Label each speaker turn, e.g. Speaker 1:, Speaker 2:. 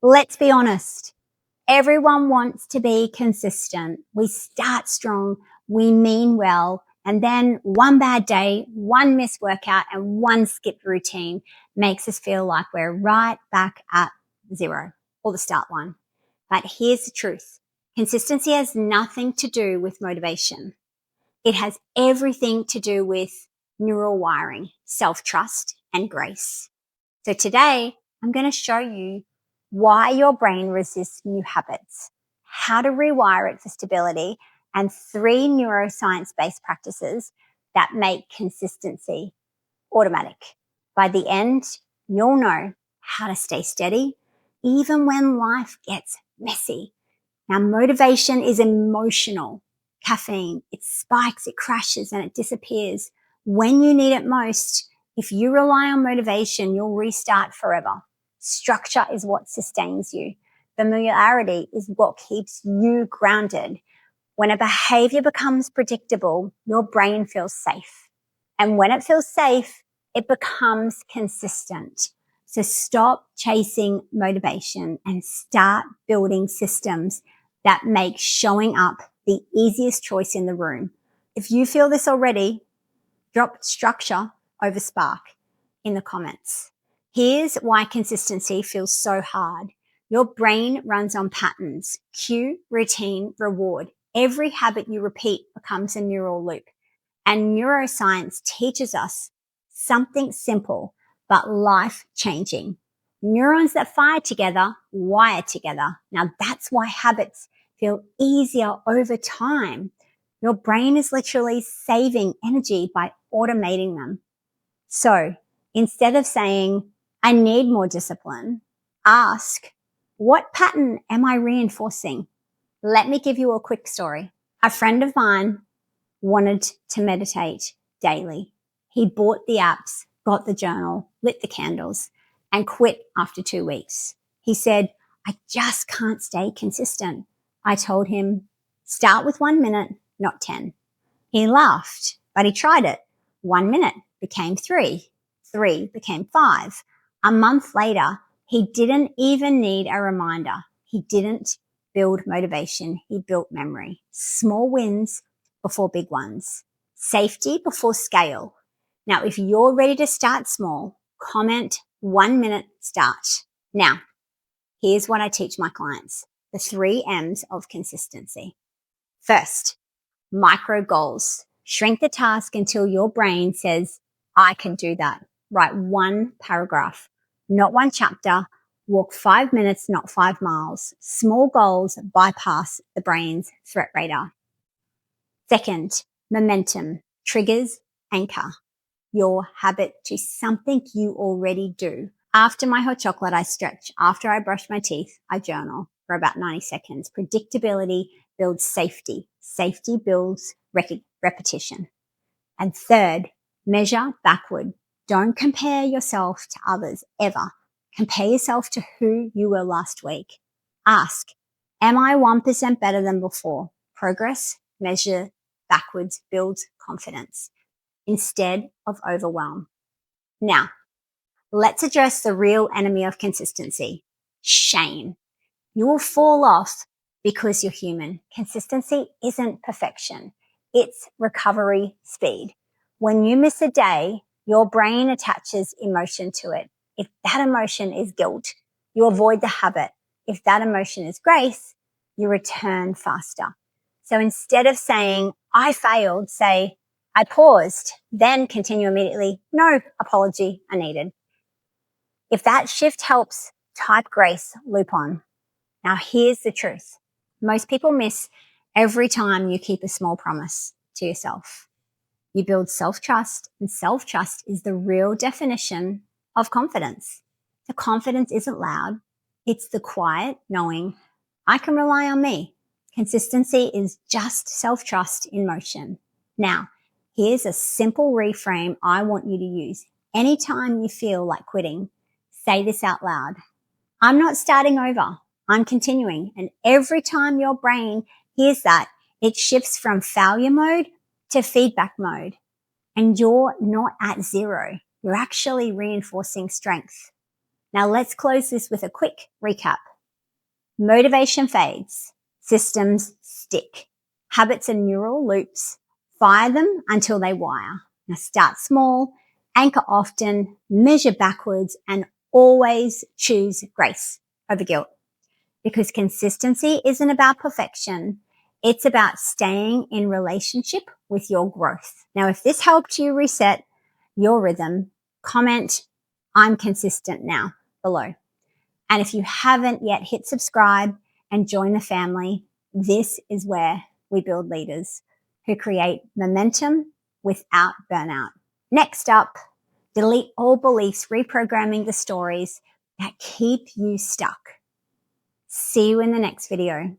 Speaker 1: Let's be honest. Everyone wants to be consistent. We start strong, we mean well, and then one bad day, one missed workout, and one skipped routine makes us feel like we're right back at zero or the start line. But here's the truth. Consistency has nothing to do with motivation. It has everything to do with neural wiring, self-trust, and grace. So today, I'm going to show you why your brain resists new habits, how to rewire it for stability, and 3 neuroscience-based practices that make consistency automatic. By the end, you'll know how to stay steady, even when life gets messy. Now, motivation is emotional. Caffeine, it spikes, it crashes, and it disappears. When you need it most, if you rely on motivation, you'll restart forever. Structure is what sustains you. Familiarity is what keeps you grounded. When a behavior becomes predictable, your brain feels safe. And when it feels safe, it becomes consistent. So stop chasing motivation and start building systems that make showing up the easiest choice in the room. If you feel this already, drop structure over spark in the comments. Here's why consistency feels so hard. Your brain runs on patterns, cue, routine, reward. Every habit you repeat becomes a neural loop. And neuroscience teaches us something simple but life-changing. Neurons that fire together wire together. Now that's why habits feel easier over time. Your brain is literally saving energy by automating them. So instead of saying, I need more discipline, ask, what pattern am I reinforcing? Let me give you a quick story. A friend of mine wanted to meditate daily. He bought the apps, got the journal, lit the candles, and quit after 2 weeks. He said, I just can't stay consistent. I told him, start with 1 minute, not 10. He laughed, but he tried it. 1 minute became 3. 3 became 5. A month later, he didn't even need a reminder. He didn't build motivation. He built memory. Small wins before big ones. Safety before scale. Now, if you're ready to start small, comment 1 minute start. Now, here's what I teach my clients. The 3 M's of consistency. First, micro goals. Shrink the task until your brain says, I can do that. Write 1 paragraph, not 1 chapter. Walk 5 minutes, not 5 miles. Small goals bypass the brain's threat radar. Second, momentum. Triggers, anchor your habit to something you already do. After my hot chocolate, I stretch. After I brush my teeth, I journal for about 90 seconds. Predictability builds safety. Safety builds repetition. And third, measure backward. Don't compare yourself to others ever. Compare yourself to who you were last week. Ask, am I 1% better than before? Progress, measure backwards, builds confidence instead of overwhelm. Now, let's address the real enemy of consistency, shame. You will fall off because you're human. Consistency isn't perfection. It's recovery speed. When you miss a day, your brain attaches emotion to it. If that emotion is guilt, you avoid the habit. If that emotion is grace, you return faster. So instead of saying, I failed, say, I paused, then continue immediately. No apology are needed. If that shift helps, type grace, loop on. Now here's the truth. Most people miss every time you keep a small promise to yourself. You build self-trust, and self-trust is the real definition of confidence. The confidence isn't loud. It's the quiet knowing I can rely on me. Consistency is just self-trust in motion. Now, here's a simple reframe I want you to use. Anytime you feel like quitting, say this out loud. I'm not starting over. I'm continuing. And every time your brain hears that, it shifts from failure mode to feedback mode. And you're not at zero. You're actually reinforcing strength. Now let's close this with a quick recap. Motivation fades. Systems stick. Habits are neural loops. Fire them until they wire. Now start small, anchor often, measure backwards, and always choose grace over guilt. Because consistency isn't about perfection. It's about staying in relationship with your growth. Now, if this helped you reset your rhythm, comment, I'm consistent now below. And if you haven't yet, hit subscribe and join the family. This is where we build leaders who create momentum without burnout. Next up, delete all beliefs, reprogramming the stories that keep you stuck. See you in the next video.